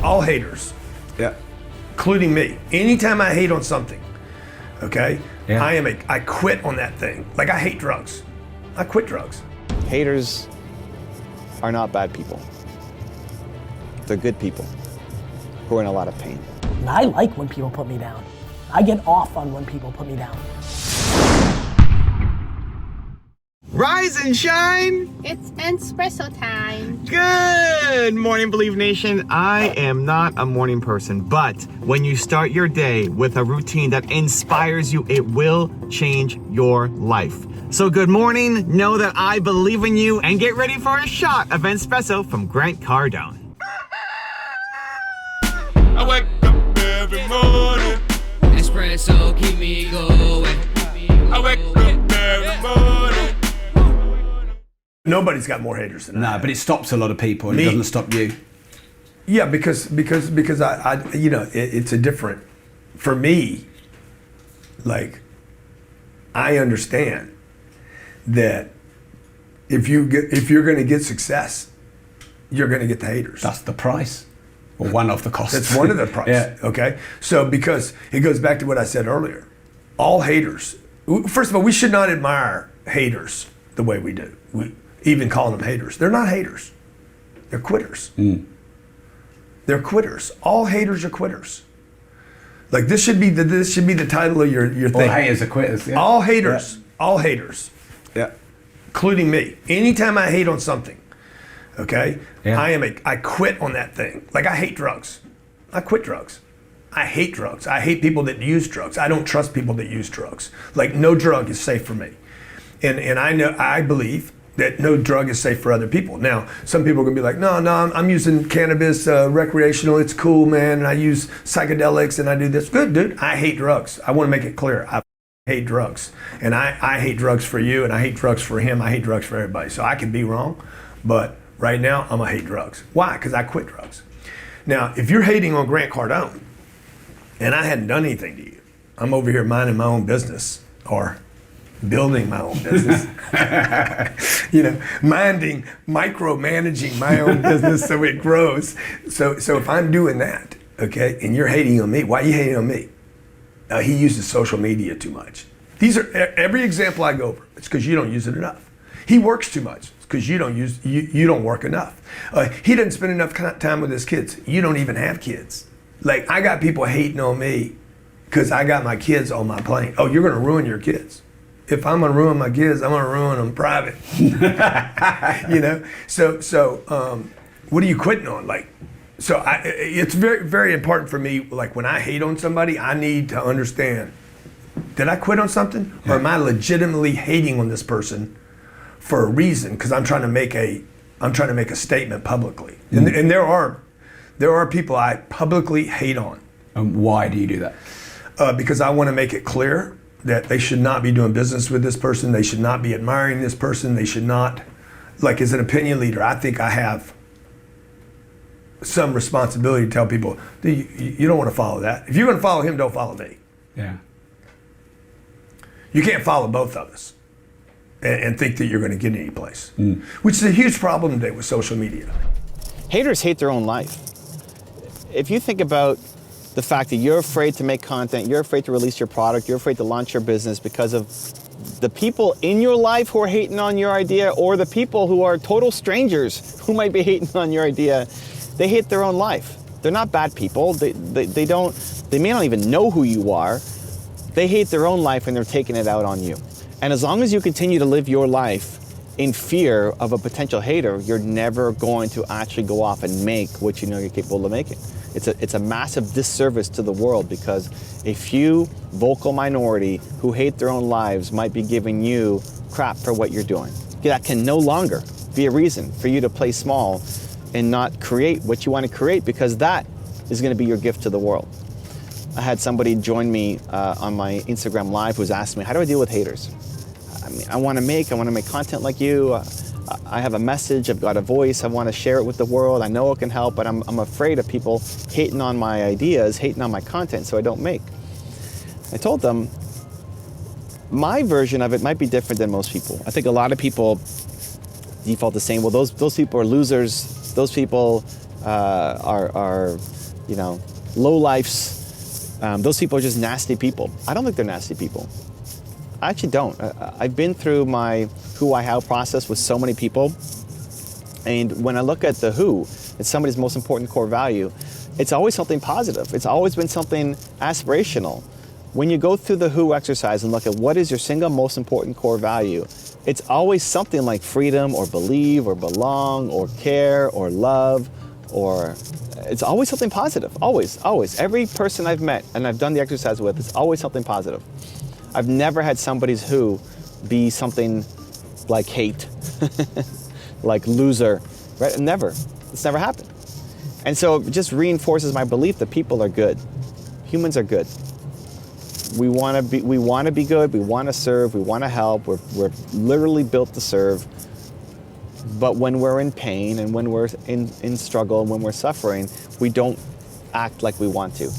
all haters, Yeah. including me. Anytime I hate on something, okay, Yeah. I quit on that thing. Like I hate drugs. I quit drugs. Haters are not bad people. They're good people who are in a lot of pain. And I like when people put me down. I get off on when people put me down. Rise and shine! It's Entspresso time. Good morning, Believe Nation. I am not a morning person, but when you start your day with a routine that inspires you, it will change your life. So good morning, know that I believe in you, and get ready for a shot of Entspresso from Grant Cardone. I wake up every morning. Espresso keep me going. I wake up every morning. Nobody's got more haters than I No, have. but it stops a lot of people and Me. it doesn't stop you. Yeah, because I you know, it's a different, for me, like, I understand that if you're going to get success, you're going to get the haters. That's the price. Or one of the costs. That's one of the price. Yeah. Okay. So because it goes back to what I said earlier, all haters. First of all, we should not admire haters the way we do. We even calling them haters. They're not haters. They're quitters. They're quitters. All haters are quitters. Like this should be the title of your thing. All haters are quitters. Yeah. All haters. Yeah. All haters. Yeah. Including me. Anytime I hate on something, okay, Yeah. I quit on that thing. Like I hate drugs. I quit drugs. I hate drugs. I hate people that use drugs. I don't trust people that use drugs. Like no drug is safe for me. And I believe that no drug is safe for other people. Now, some people are gonna be like, no, I'm using cannabis recreational, it's cool, man, and I use psychedelics and I do this. Good, dude, I hate drugs. I wanna make it clear, I hate drugs. And I hate drugs for you, and I hate drugs for him, I hate drugs for everybody. So I can be wrong, but right now, I'm gonna hate drugs. Why? Because I quit drugs. Now, if you're hating on Grant Cardone, and I hadn't done anything to you, I'm over here minding my own business, or building my own business. You know, micromanaging my own business so it grows. So if I'm doing that, okay, and you're hating on me, why are you hating on me? He uses social media too much. These are every example I go over. It's because you don't use it enough. He works too much. It's because you don't work enough. He doesn't spend enough time with his kids. You don't even have kids. Like I got people hating on me because I got my kids on my plane. Oh, you're gonna ruin your kids. If I'm gonna ruin my kids, I'm gonna ruin them private. You know. So what are you quitting on? Like, so it's very, very important for me. Like when I hate on somebody, I need to understand: did I quit on something, or am I legitimately hating on this person for a reason? Because I'm trying to make a statement publicly, and there are people I publicly hate on. And why do you do that? Because I want to make it clear that they should not be doing business with this person. They should not be admiring this person. They should not, like as an opinion leader, I think I have some responsibility to tell people, you don't want to follow that. If you're going to follow him, don't follow me. Yeah. You can't follow both of us and think that you're going to get any place, which is a huge problem today with social media. Haters hate their own life. If you think about the fact that you're afraid to make content, you're afraid to release your product, you're afraid to launch your business because of the people in your life who are hating on your idea, or the people who are total strangers who might be hating on your idea, they hate their own life. They're not bad people. They may not even know who you are. They hate their own life and they're taking it out on you. And as long as you continue to live your life in fear of a potential hater, you're never going to actually go off and make what you know you're capable of making. It's a massive disservice to the world, because a few vocal minority who hate their own lives might be giving you crap for what you're doing. That can no longer be a reason for you to play small and not create what you want to create, because that is going to be your gift to the world. I had somebody join me on my Instagram Live who was asking me, how do I deal with haters? I mean, I want to make content like you. I have a message, I've got a voice, I want to share it with the world. I know it can help, but I'm afraid of people hating on my ideas, hating on my content, so I don't make. I told them, my version of it might be different than most people. I think a lot of people default to saying, well, those people are losers. Those people are low lifes. Those people are just nasty people. I don't think they're nasty people. I actually don't. I've been through my who, why, how process with so many people. And when I look at the who, it's somebody's most important core value, it's always something positive. It's always been something aspirational. When you go through the who exercise and look at what is your single most important core value, it's always something like freedom or believe or belong or care or love, or it's always something positive. Always, always. Every person I've met and I've done the exercise with, it's always something positive. I've never had somebody's who be something like hate, like loser, right? Never. It's never happened. And so it just reinforces my belief that people are good. Humans are good. We want to be good. We want to serve. We want to help. We're literally built to serve. But when we're in pain and when we're in struggle and when we're suffering, we don't act like we want to.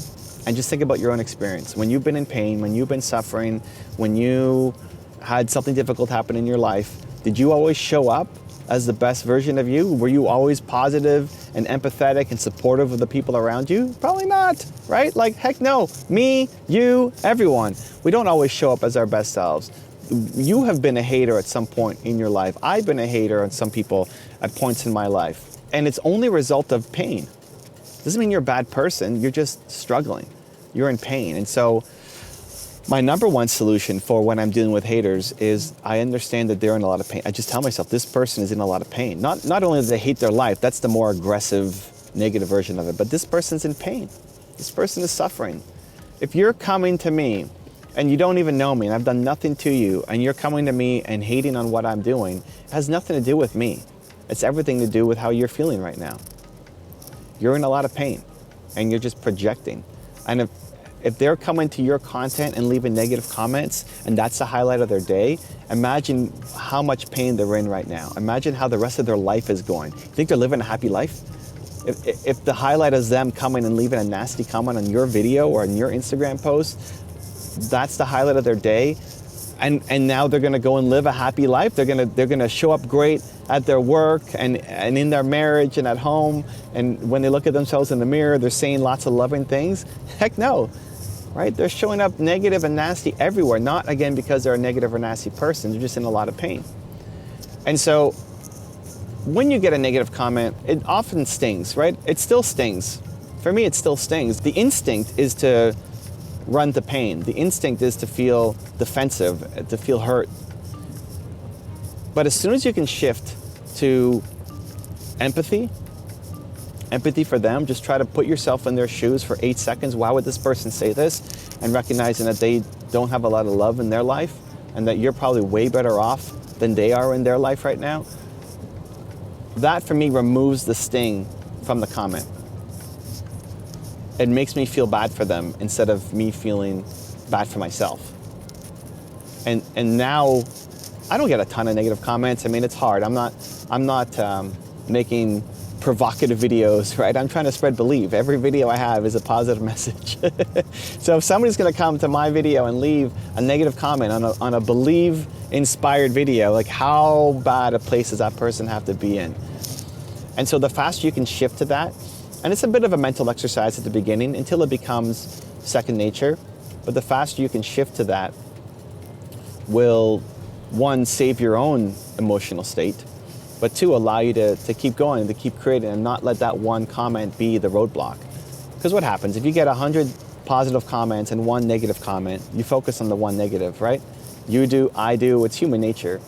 And just think about your own experience. When you've been in pain, when you've been suffering, when you had something difficult happen in your life, did you always show up as the best version of you? Were you always positive and empathetic and supportive of the people around you? Probably not, right? Like, heck no. Me, you, everyone. We don't always show up as our best selves. You have been a hater at some point in your life. I've been a hater on some people at points in my life. And it's only a result of pain. Doesn't mean you're a bad person. You're just struggling. You're in pain. And so my number one solution for when I'm dealing with haters is I understand that they're in a lot of pain. I just tell myself this person is in a lot of pain. Not only do they hate their life, that's the more aggressive, negative version of it, but this person's in pain. This person is suffering. If you're coming to me and you don't even know me and I've done nothing to you and you're coming to me and hating on what I'm doing, it has nothing to do with me. It's everything to do with how you're feeling right now. You're in a lot of pain and you're just projecting. And if they're coming to your content and leaving negative comments and that's the highlight of their day, imagine how much pain they're in right now. Imagine how the rest of their life is going. You think they're living a happy life? If the highlight is them coming and leaving a nasty comment on your video or on your Instagram post, that's the highlight of their day, and now they're gonna go and live a happy life. They're gonna show up great at their work and in their marriage and at home, and when they look at themselves in the mirror, they're saying lots of loving things. Heck no. Right? They're showing up negative and nasty everywhere, not again because they're a negative or nasty person, they're just in a lot of pain. And so when you get a negative comment, it often stings, right? It still stings. For me, it still stings. The instinct is to run to pain. The instinct is to feel defensive, to feel hurt. But as soon as you can shift to empathy for them, just try to put yourself in their shoes for 8 seconds. Why would this person say this? And recognizing that they don't have a lot of love in their life and that you're probably way better off than they are in their life right now. That for me removes the sting from the comment. It makes me feel bad for them instead of me feeling bad for myself. And now I don't get a ton of negative comments. I mean, it's hard. I'm not making provocative videos, right? I'm trying to spread belief. Every video I have is a positive message. So if somebody's gonna come to my video and leave a negative comment on a believe-inspired video, like how bad a place does that person have to be in? And so the faster you can shift to that, and it's a bit of a mental exercise at the beginning until it becomes second nature, but the faster you can shift to that will, one, save your own emotional state, but two, allow you to keep going, to keep creating and not let that one comment be the roadblock. Because what happens, if you get 100 positive comments and one negative comment, you focus on the one negative, right? You do, I do, it's human nature.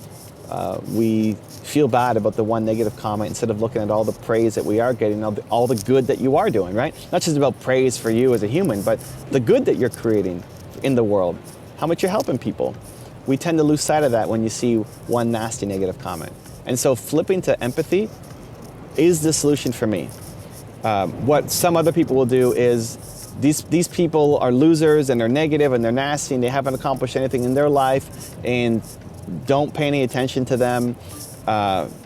We feel bad about the one negative comment instead of looking at all the praise that we are getting, all the good that you are doing, right? Not just about praise for you as a human, but the good that you're creating in the world, how much you're helping people. We tend to lose sight of that when you see one nasty negative comment. And so flipping to empathy is the solution for me. What some other people will do is these people are losers and they're negative and they're nasty and they haven't accomplished anything in their life, and don't pay any attention to them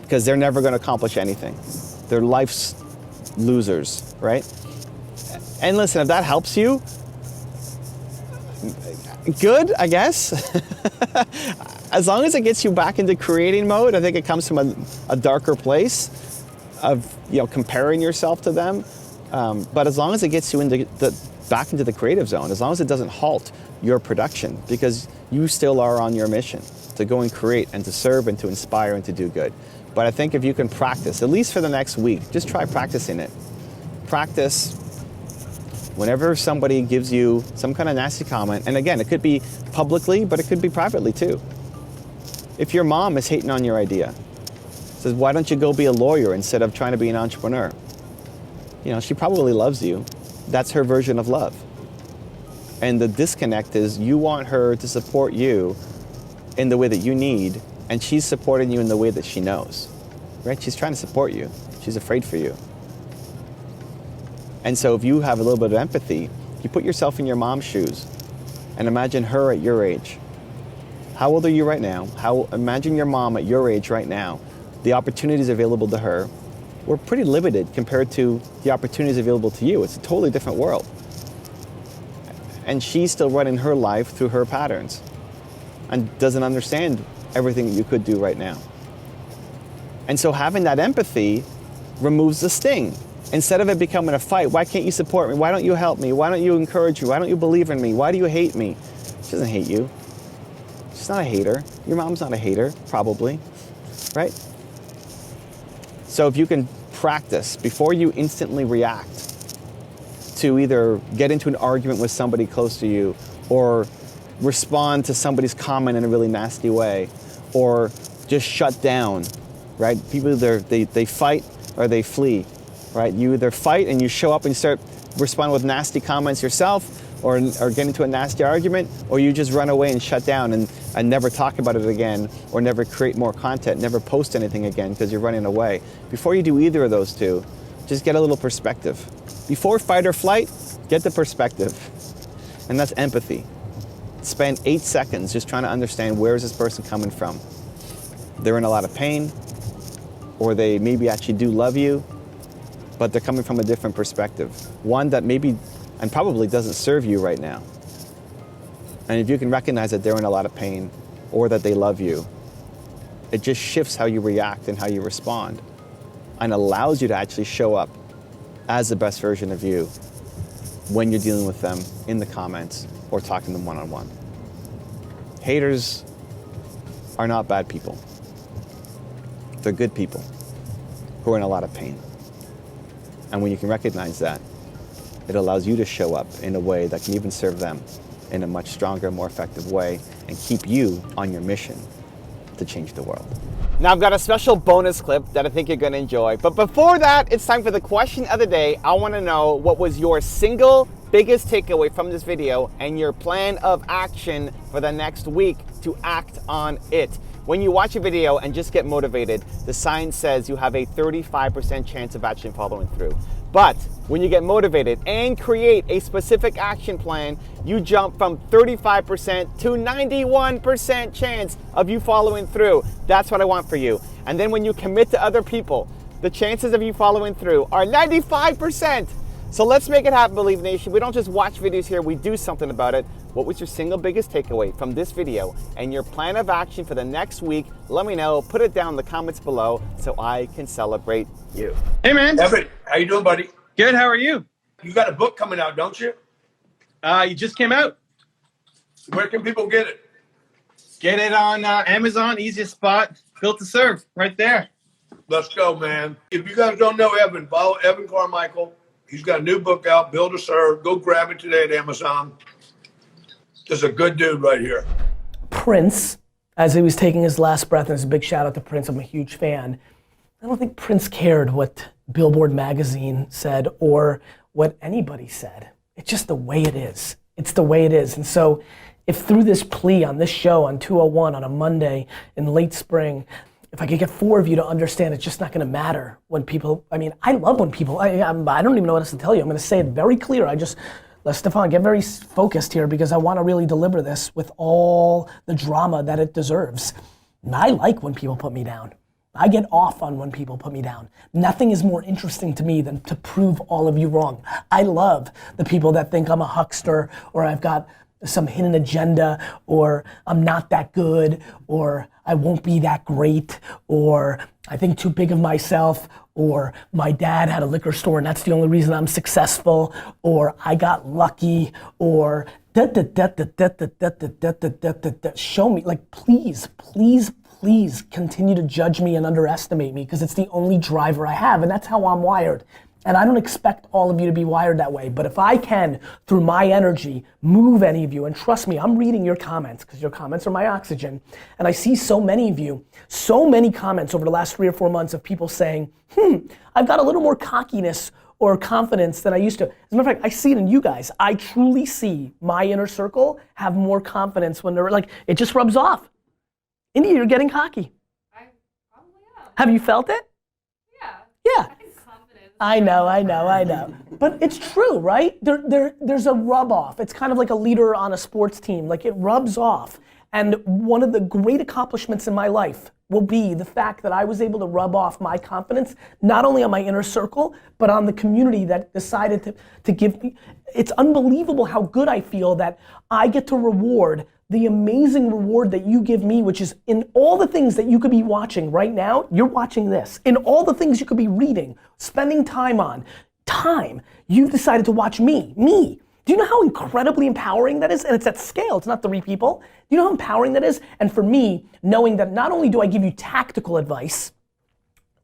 because they're never going to accomplish anything. They're life's losers, right? And listen, if that helps you, good, I guess. As long as it gets you back into creating mode, I think it comes from a darker place. of comparing yourself to them. But as long as it gets you back into the creative zone, as long as it doesn't halt your production, because you still are on your mission to go and create and to serve and to inspire and to do good. But I think if you can practice, at least for the next week, just try practicing it. Practice whenever somebody gives you some kind of nasty comment, and again, it could be publicly, but it could be privately too. If your mom is hating on your idea, says, why don't you go be a lawyer instead of trying to be an entrepreneur? She probably loves you. That's her version of love. And the disconnect is you want her to support you in the way that you need, and she's supporting you in the way that she knows, right? She's trying to support you. She's afraid for you. And so if you have a little bit of empathy, you put yourself in your mom's shoes and imagine her at your age. How old are you right now? Imagine your mom at your age right now. The opportunities available to her were pretty limited compared to the opportunities available to you. It's a totally different world. And she's still running her life through her patterns and doesn't understand everything that you could do right now. And so having that empathy removes the sting. Instead of it becoming a fight, why can't you support me? Why don't you help me? Why don't you encourage me? Why don't you believe in me? Why do you hate me? She doesn't hate you. She's not a hater. Your mom's not a hater, probably, right? So if you can practice before you instantly react to either get into an argument with somebody close to you or respond to somebody's comment in a really nasty way or just shut down, right? People either they fight or they flee, right? You either fight and you show up and you start responding with nasty comments yourself or get into a nasty argument, or you just run away and shut down and never talk about it again or never create more content, never post anything again because you're running away. Before you do either of those two, just get a little perspective. Before fight or flight, get the perspective. And that's empathy. Spend 8 seconds just trying to understand where is this person coming from. They're in a lot of pain, or they maybe actually do love you, but they're coming from a different perspective. One that maybe and probably doesn't serve you right now. And if you can recognize that they're in a lot of pain or that they love you, it just shifts how you react and how you respond and allows you to actually show up as the best version of you when you're dealing with them in the comments or talking to them one-on-one. Haters are not bad people. They're good people who are in a lot of pain. And when you can recognize that, it allows you to show up in a way that can even serve them in a much stronger, more effective way and keep you on your mission to change the world. Now I've got a special bonus clip that I think you're going to enjoy. But before that, it's time for the question of the day. I want to know what was your single biggest takeaway from this video and your plan of action for the next week to act on it. When you watch a video and just get motivated, the science says you have a 35% chance of actually following through. But when you get motivated and create a specific action plan, you jump from 35% to 91% chance of you following through. That's what I want for you. And then when you commit to other people, the chances of you following through are 95%. So let's make it happen, Believe Nation. We don't just watch videos here, we do something about it. What was your single biggest takeaway from this video and your plan of action for the next week? Let me know, put it down in the comments below so I can celebrate you. Hey man. Everett, how you doing, buddy? Good, how are you? You got a book coming out, don't you? You just came out. Where can people get it? Get it on Amazon, easiest spot, built to serve, right there. Let's go, man. If you guys don't know Evan, follow Evan Carmichael. He's got a new book out, Build to Serve. Go grab it today at Amazon. There's a good dude right here. Prince, as he was taking his last breath, and it's a big shout out to Prince, I'm a huge fan. I don't think Prince cared what Billboard magazine said or what anybody said. It's just the way it is. It's the way it is. And so if through this plea on this show on 201 on a Monday in late spring, if I could get 4 of you to understand it's just not gonna matter when people, I mean, I love when people, I don't even know what else to tell you. I'm gonna say it very clear. Stefan, get very focused here because I wanna really deliver this with all the drama that it deserves. And I like when people put me down. I get off on when people put me down. Nothing is more interesting to me than to prove all of you wrong. I love the people that think I'm a huckster or I've got some hidden agenda, or I'm not that good, or I won't be that great, or I think too big of myself, or my dad had a liquor store and that's the only reason I'm successful, or I got lucky, or show me, like, please, please, please continue to judge me and underestimate me, because it's the only driver I have, and that's how I'm wired. And I don't expect all of you to be wired that way, but if I can, through my energy, move any of you, and trust me, I'm reading your comments, because your comments are my oxygen, and I see so many of you, so many comments over the last 3 or 4 months of people saying, I've got a little more cockiness or confidence than I used to. As a matter of fact, I see it in you guys. I truly see my inner circle have more confidence when they're like, it just rubs off. India, you're getting cocky. I probably am. Have you felt it? Yeah. Yeah. I know. But it's true, right? There's a rub off. It's kind of like a leader on a sports team. Like, it rubs off. And one of the great accomplishments in my life will be the fact that I was able to rub off my confidence, not only on my inner circle, but on the community that decided to give me. It's unbelievable how good I feel that I get to reward the amazing reward that you give me, which is in all the things that you could be watching right now, you're watching this. In all the things you could be reading, spending time on, you've decided to watch me. Do you know how incredibly empowering that is? And it's at scale, it's not 3 people. Do you know how empowering that is? And for me, knowing that not only do I give you tactical advice,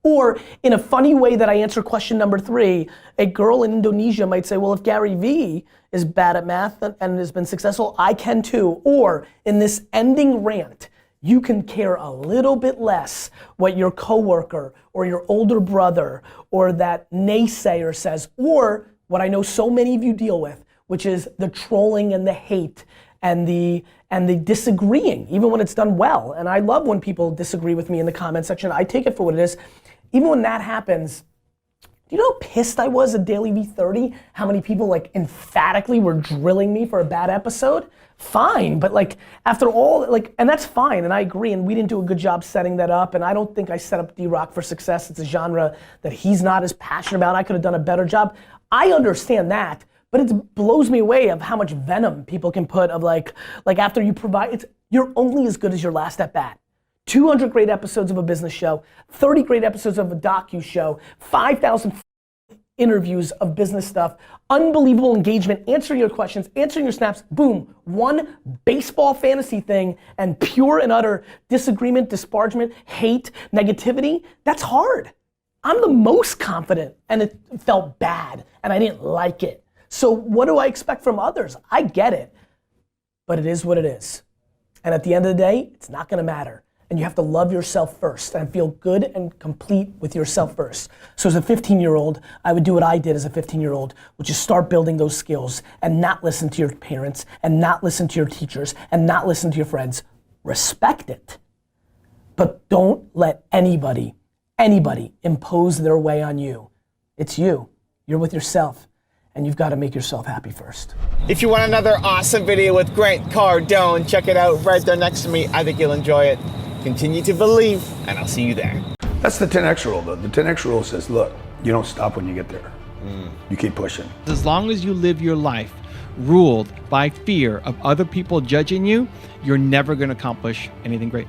or in a funny way that I answer question number 3, a girl in Indonesia might say, well, if Gary Vee is bad at math and has been successful, I can too. Or in this ending rant, you can care a little bit less what your coworker or your older brother or that naysayer says, or what I know so many of you deal with, which is the trolling and the hate and the disagreeing, even when it's done well. And I love when people disagree with me in the comment section. I take it for what it is. Even when that happens, do you know how pissed I was at Daily V30? How many people like emphatically were drilling me for a bad episode? Fine, but like after all, like, and that's fine, and I agree, and we didn't do a good job setting that up, and I don't think I set up D-Rock for success. It's a genre that he's not as passionate about. I could have done a better job. I understand that, but it blows me away of how much venom people can put of like after you provide, you're only as good as your last at bat. 200 great episodes of a business show, 30 great episodes of a docu show, 5,000 interviews of business stuff, unbelievable engagement, answering your questions, answering your snaps, boom, one baseball fantasy thing, and pure and utter disagreement, disparagement, hate, negativity. That's hard. I'm the most confident, and it felt bad, and I didn't like it. So what do I expect from others? I get it, but it is what it is. And at the end of the day, it's not gonna matter. And you have to love yourself first and feel good and complete with yourself first. So as a 15-year-old, I would do what I did as a 15-year-old, which is start building those skills and not listen to your parents and not listen to your teachers and not listen to your friends. Respect it. But don't let anybody impose their way on you. It's you. You're with yourself. And you've got to make yourself happy first. If you want another awesome video with Grant Cardone, check it out right there next to me. I think you'll enjoy it. Continue to believe, and I'll see you there. That's the 10X rule, though. The 10X rule says, look, you don't stop when you get there. You keep pushing. As long as you live your life ruled by fear of other people judging you, you're never going to accomplish anything great.